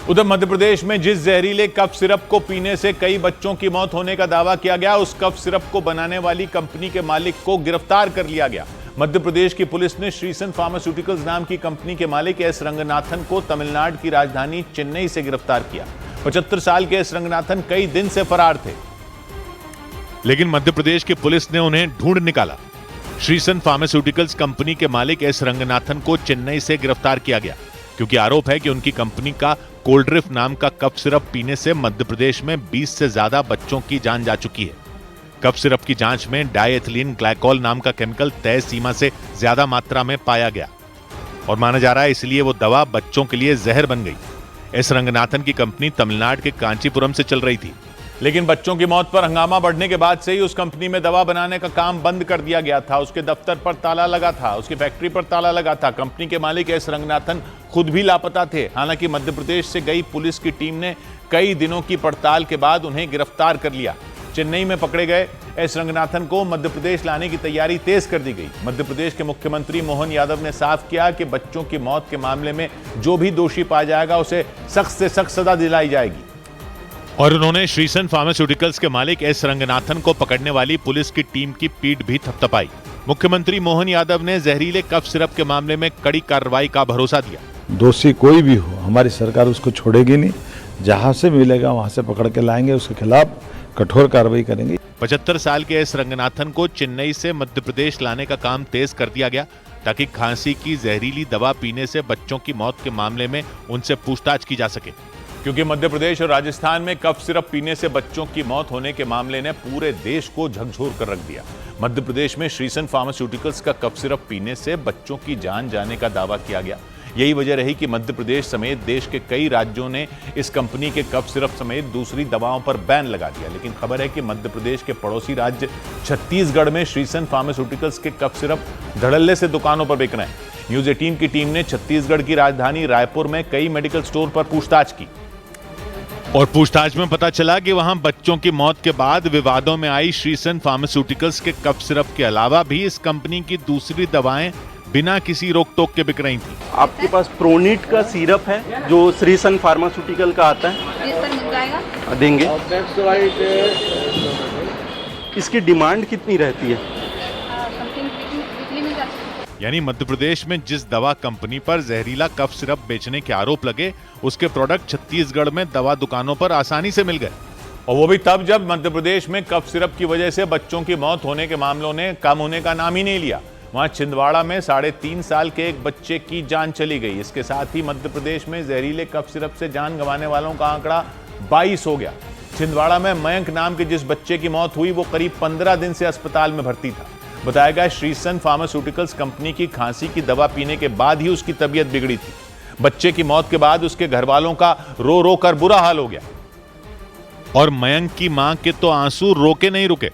उधर मध्य प्रदेश में जिस जहरीले कफ सिरप को पीने से कई बच्चों की मौत होने का दावा किया गया, उस कफ सिरप को बनाने वाली कंपनी के मालिक को गिरफ्तार कर लिया गया। मध्य प्रदेश की पुलिस ने श्रीसन फार्मास्यूटिकल्स नाम की कंपनी के मालिक एस रंगनाथन को तमिलनाडु की राजधानी चेन्नई से गिरफ्तार किया। 75 साल के एस रंगनाथन कई दिन से फरार थे, लेकिन मध्य प्रदेश की पुलिस ने उन्हें ढूंढ निकाला। श्रीसन फार्मास्यूटिकल्स कंपनी के मालिक एस रंगनाथन को चेन्नई से गिरफ्तार किया गया, क्योंकि आरोप है कि उनकी कंपनी का कोल्ड्रिफ्ट नाम का कफ सिरप पीने से मध्य प्रदेश में 20 से ज्यादा बच्चों की जान जा चुकी है। कफ सिरप की जांच में डायएथिलीन ग्लाइकोल नाम का केमिकल तय सीमा से ज्यादा मात्रा में पाया गया और माना जा रहा है इसलिए वो दवा बच्चों के लिए जहर बन गई। एस रंगनाथन की कंपनी तमिलनाडु के कांचीपुरम से चल रही थी, लेकिन बच्चों की मौत पर हंगामा बढ़ने के बाद से ही उस कंपनी में दवा बनाने का काम बंद कर दिया गया था। उसके दफ्तर पर ताला लगा था, उसकी फैक्ट्री पर ताला लगा था। कंपनी के मालिक एस रंगनाथन खुद भी लापता थे। हालांकि मध्य प्रदेश से गई पुलिस की टीम ने कई दिनों की पड़ताल के बाद उन्हें गिरफ्तार कर लिया। चेन्नई में पकड़े गए एस रंगनाथन को मध्य प्रदेश लाने की तैयारी तेज कर दी गई। मध्य प्रदेश के मुख्यमंत्री मोहन यादव ने साफ किया कि बच्चों की मौत के मामले में जो भी दोषी पाया जाएगा उसे सख्त से सख्त सजा दिलाई जाएगी। और उन्होंने श्रीसन फार्मास्यूटिकल्स के मालिक एस रंगनाथन को पकड़ने वाली पुलिस की टीम की पीठ भी थपथपाई। मुख्यमंत्री मोहन यादव ने जहरीले कफ सिरप के मामले में कड़ी कार्रवाई का भरोसा दिया। दोषी कोई भी हो, हमारी सरकार उसको छोड़ेगी नहीं। जहां से मिलेगा वहां से पकड़ के लाएंगे, उसके खिलाफ कठोर कार्रवाई करेंगे। 75 साल के एस रंगनाथन को चेन्नई से मध्य प्रदेश लाने का काम तेज कर दिया गया, ताकि खांसी की जहरीली दवा पीने से बच्चों की मौत के मामले में उनसे पूछताछ की जा सके। क्योंकि मध्य प्रदेश और राजस्थान में कफ सिरप पीने से बच्चों की मौत होने के मामले ने पूरे देश को झकझोर कर रख दिया। मध्य प्रदेश में श्रीसन फार्मास्यूटिकल्स का कफ सिरप पीने से बच्चों की जान जाने का दावा किया गया। यही वजह रही कि मध्य प्रदेश समेत देश के कई राज्यों ने इस कंपनी के कफ सिरप समेत दूसरी दवाओं पर बैन लगा दिया। लेकिन खबर है कि मध्य प्रदेश के पड़ोसी राज्य छत्तीसगढ़ में श्रीसन फार्मास्यूटिकल्स के कफ सिरप धड़ल्ले से दुकानों पर बिक रहे हैं। न्यूज 18 की टीम ने छत्तीसगढ़ की राजधानी रायपुर में कई मेडिकल स्टोर पर पूछताछ की और पूछताछ में पता चला कि वहां बच्चों की मौत के बाद विवादों में आई श्रीसन फार्मास्यूटिकल्स के कफ सिरप के अलावा भी इस कंपनी की दूसरी दवाएं बिना किसी रोक टोक के बिक रही थी। आपके पास प्रोनिट का सिरप है जो श्रीसन फार्मास्यूटिकल का आता है। जी सर, मिल जाएगा, देंगे। इसकी डिमांड कितनी रहती है? यानी मध्य प्रदेश में जिस दवा कंपनी पर जहरीला कफ सिरप बेचने के आरोप लगे, उसके प्रोडक्ट छत्तीसगढ़ में दवा दुकानों पर आसानी से मिल गए, और वो भी तब जब मध्य प्रदेश में कफ सिरप की वजह से बच्चों की मौत होने के मामलों ने कम होने का नाम ही नहीं लिया। वहां छिंदवाड़ा में 3.5 साल के एक बच्चे की जान चली गई। इसके साथ ही मध्य प्रदेश में जहरीले कफ सिरप से जान गंवाने वालों का आंकड़ा 22 हो गया। छिंदवाड़ा में मयंक नाम के जिस बच्चे की मौत हुई, वो करीब 15 दिन से अस्पताल में भर्ती था। बताया गया श्रीसन फार्मास्यूटिकल्स कंपनी की खांसी की दवा पीने के बाद ही उसकी तबीयत बिगड़ी थी। बच्चे की मौत के बाद उसके घर वालों का रो रो कर बुरा हाल हो गया और मयंक की मां के तो आंसू रोके नहीं रुके।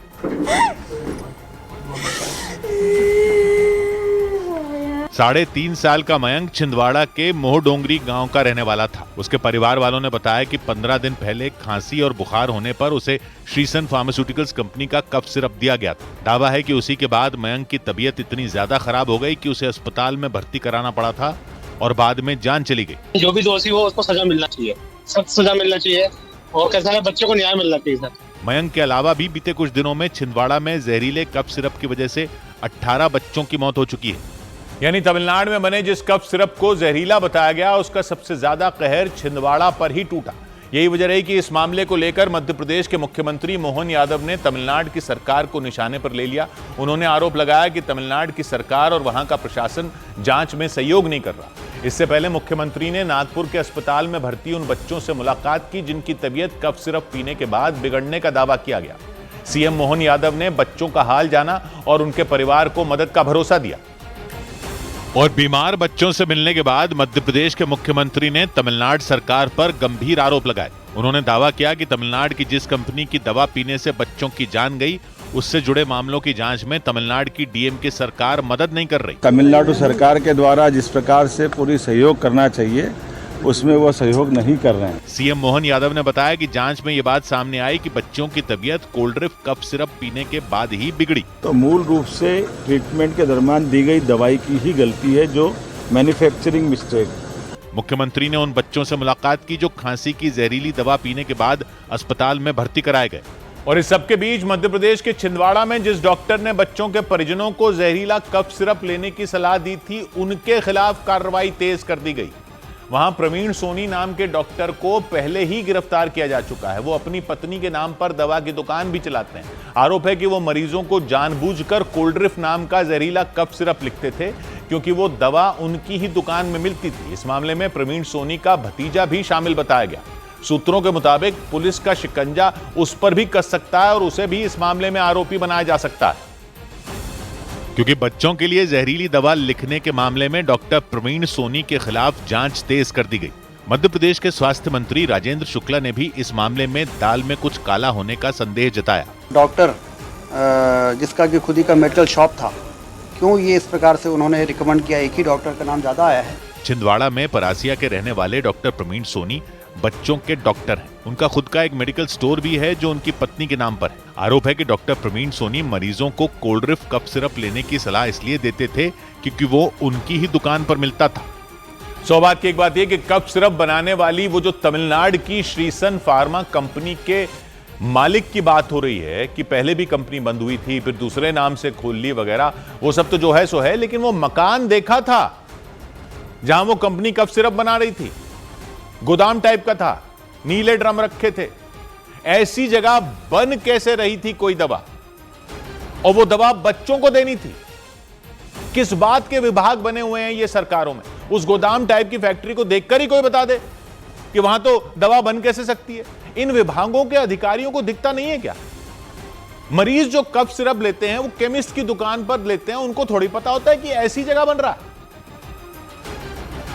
साढ़े 3 साल का मयंक छिंदवाड़ा के मोहडोंगरी गांव का रहने वाला था। उसके परिवार वालों ने बताया कि 15 दिन पहले खांसी और बुखार होने पर उसे श्रीसन फार्मास्यूटिकल्स कंपनी का कफ सिरप दिया गया था। दावा है कि उसी के बाद मयंक की तबीयत इतनी ज्यादा खराब हो गई कि उसे अस्पताल में भर्ती कराना पड़ा था और बाद में जान चली गई। जो भी दोषी हो उसको सजा मिलना चाहिए, सख्त सजा मिलना चाहिए और कैसा है बच्चों को न्याय मिलना चाहिए सर। मयंक के अलावा भी बीते कुछ दिनों में छिंदवाड़ा में जहरीले कफ सिरप की वजह से 18 बच्चों की मौत हो चुकी है। यानी तमिलनाडु में बने जिस कफ सिरप को जहरीला बताया गया, उसका सबसे ज्यादा कहर छिंदवाड़ा पर ही टूटा। यही वजह रही कि इस मामले को लेकर मध्य प्रदेश के मुख्यमंत्री मोहन यादव ने तमिलनाडु की सरकार को निशाने पर ले लिया। उन्होंने आरोप लगाया कि तमिलनाडु की सरकार और वहां का प्रशासन जांच में सहयोग नहीं कर रहा। इससे पहले मुख्यमंत्री ने नागपुर के अस्पताल में भर्ती उन बच्चों से मुलाकात की जिनकी तबीयत कफ सिरप पीने के बाद बिगड़ने का दावा किया गया। सीएम मोहन यादव ने बच्चों का हाल जाना और उनके परिवार को मदद का भरोसा दिया। और बीमार बच्चों से मिलने के बाद मध्य प्रदेश के मुख्यमंत्री ने तमिलनाडु सरकार पर गंभीर आरोप लगाए। उन्होंने दावा किया कि तमिलनाडु की जिस कंपनी की दवा पीने से बच्चों की जान गई, उससे जुड़े मामलों की जांच में तमिलनाडु की डीएमके सरकार मदद नहीं कर रही। तमिलनाडु सरकार के द्वारा जिस प्रकार से पूरी सहयोग करना चाहिए, उसमें वो सहयोग नहीं कर रहे हैं। सीएम मोहन यादव ने बताया कि जांच में ये बात सामने आई कि बच्चों की तबीयत कोल्ड्रिफ्ट कफ सिरप पीने के बाद ही बिगड़ी। तो मूल रूप से ट्रीटमेंट के दरमियान दी गई दवाई की ही गलती है, जो मैन्युफैक्चरिंग मिस्टेक। मुख्यमंत्री ने उन बच्चों से मुलाकात की जो खांसी की जहरीली दवा पीने के बाद अस्पताल में भर्ती कराए गए। और इस सबके बीच मध्य प्रदेश के छिंदवाड़ा में जिस डॉक्टर ने बच्चों के परिजनों को जहरीला कफ सिरप लेने की सलाह दी थी, उनके खिलाफ कार्रवाई तेज कर दी गई। वहां प्रवीण सोनी नाम के डॉक्टर को पहले ही गिरफ्तार किया जा चुका है। वो अपनी पत्नी के नाम पर दवा की दुकान भी चलाते हैं। आरोप है कि वो मरीजों को जानबूझकर कोल्ड्रिफ नाम का जहरीला कफ सिरप लिखते थे, क्योंकि वो दवा उनकी ही दुकान में मिलती थी। इस मामले में प्रवीण सोनी का भतीजा भी शामिल बताया गया। सूत्रों के मुताबिक पुलिस का शिकंजा उस पर भी कस सकता है और उसे भी इस मामले में आरोपी बनाया जा सकता है, क्योंकि बच्चों के लिए जहरीली दवा लिखने के मामले में डॉक्टर प्रवीण सोनी के खिलाफ जांच तेज कर दी गई। मध्य प्रदेश के स्वास्थ्य मंत्री राजेंद्र शुक्ला ने भी इस मामले में दाल में कुछ काला होने का संदेह जताया। डॉक्टर जिसका कि खुद ही का मेडिकल शॉप था, क्यों ये इस प्रकार से उन्होंने रिकमेंड किया? एक ही डॉक्टर का नाम ज्यादा आया है। छिंदवाड़ा में परासिया के रहने वाले डॉक्टर प्रवीण सोनी बच्चों के डॉक्टर हैं। उनका खुद का एक मेडिकल स्टोर भी है जो उनकी पत्नी के नाम पर है। आरोप है कि डॉक्टर प्रवीण सोनी मरीजों को कोल्ड्रिफ कफ सिरप लेने की सलाह इसलिए देते थे क्योंकि वो उनकी ही दुकान पर मिलता था। सौभाग्य की एक बात यह कि कफ सिरप बनाने वाली वो जो तमिलनाडु की श्रीसन फार्मा कंपनी के मालिक की बात हो रही है कि पहले भी कंपनी बंद हुई थी, फिर दूसरे नाम से खोल ली वगैरह, वो सब तो जो है सो है, लेकिन वो मकान देखा था जहां वो कंपनी कफ सिरप बना रही थी। गोदाम टाइप का था, नीले ड्रम रखे थे। ऐसी जगह बन कैसे रही थी कोई दवा, और वो दवा बच्चों को देनी थी? किस बात के विभाग बने हुए हैं ये सरकारों में? उस गोदाम टाइप की फैक्ट्री को देखकर ही कोई बता दे कि वहां तो दवा बन कैसे सकती है। इन विभागों के अधिकारियों को दिखता नहीं है क्या? मरीज जो कफ सिरप लेते हैं वो केमिस्ट की दुकान पर लेते हैं, उनको थोड़ी पता होता है कि ऐसी जगह बन रहा है।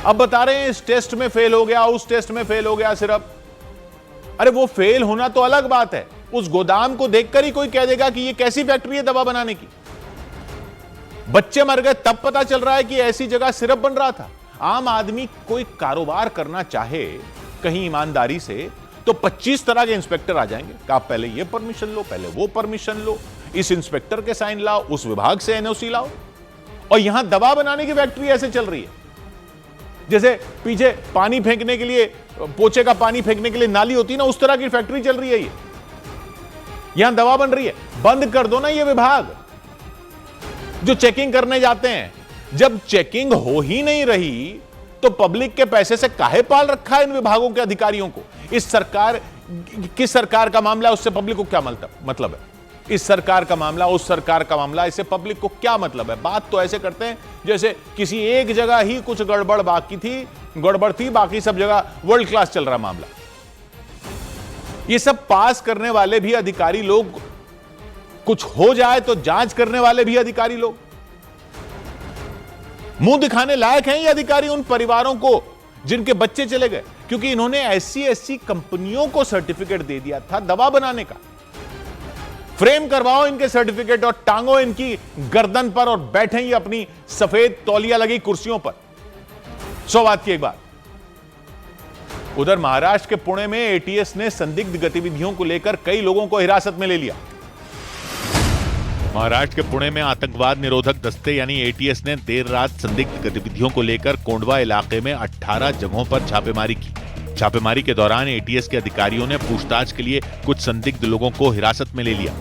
अब बता रहे हैं इस टेस्ट में फेल हो गया, उस टेस्ट में फेल हो गया सिरप। अरे वो फेल होना तो अलग बात है, उस गोदाम को देखकर ही कोई कह देगा कि ये कैसी फैक्ट्री है दवा बनाने की। बच्चे मर गए तब पता चल रहा है कि ऐसी जगह सिरप बन रहा था। आम आदमी कोई कारोबार करना चाहे कहीं ईमानदारी से तो 25 तरह के इंस्पेक्टर आ जाएंगे कि आप पहले ये परमिशन लो, पहले वो परमिशन लो, इस इंस्पेक्टर के साइन लाओ, उस विभाग से एनओसी लाओ। और यहां दवा बनाने की फैक्ट्री ऐसे चल रही है जैसे पीछे पानी फेंकने के लिए, पोछे का पानी फेंकने के लिए नाली होती है ना, उस तरह की फैक्ट्री चल रही है ये। यहां दवा बन रही है। बंद कर दो ना ये विभाग जो चेकिंग करने जाते हैं। जब चेकिंग हो ही नहीं रही तो पब्लिक के पैसे से काहे पाल रखा है इन विभागों के अधिकारियों को? इस सरकार, किस सरकार का मामला है, उससे पब्लिक को क्या मतलब है? इस सरकार का मामला, उस सरकार का मामला, इससे पब्लिक को क्या मतलब है? बात तो ऐसे करते हैं जैसे किसी एक जगह ही कुछ गड़बड़ थी, बाकी सब जगह वर्ल्ड क्लास चल रहा मामला। ये सब पास करने वाले भी अधिकारी लोग, कुछ हो जाए तो जांच करने वाले भी अधिकारी लोग, मुंह दिखाने लायक हैं ये अधिकारी उन परिवारों को जिनके बच्चे चले गए, क्योंकि इन्होंने ऐसी कंपनियों को सर्टिफिकेट दे दिया था दवा बनाने का। फ्रेम करवाओ इनके सर्टिफिकेट और टांगो इनकी गर्दन पर और बैठे ही अपनी सफेद तौलिया लगी कुर्सियों पर। 100 बात की एक बात। उधर महाराष्ट्र के पुणे में एटीएस ने संदिग्ध गतिविधियों को लेकर कई लोगों को हिरासत में ले लिया। महाराष्ट्र के पुणे में आतंकवाद निरोधक दस्ते यानी एटीएस ने देर रात संदिग्ध गतिविधियों को लेकर कोंडवा इलाके में 18 जगहों पर छापेमारी की। छापेमारी के दौरान एटीएस के अधिकारियों ने पूछताछ के लिए कुछ संदिग्ध लोगों को हिरासत में ले लिया।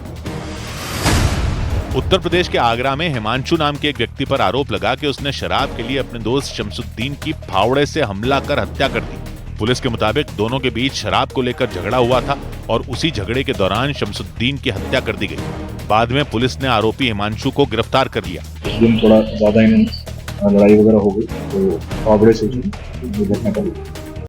उत्तर प्रदेश के आगरा में हिमांशु नाम के एक व्यक्ति पर आरोप लगा कि उसने शराब के लिए अपने दोस्त शमसुद्दीन की फावड़े से हमला कर हत्या कर दी। पुलिस के मुताबिक दोनों के बीच शराब को लेकर झगड़ा हुआ था और उसी झगड़े के दौरान शमसुद्दीन की हत्या कर दी गई। बाद में पुलिस ने आरोपी हिमांशु को गिरफ्तार कर लिया। उस दिन थोड़ा ज्यादा लड़ाई वगैरह हो गई तो फावड़े से घटना कर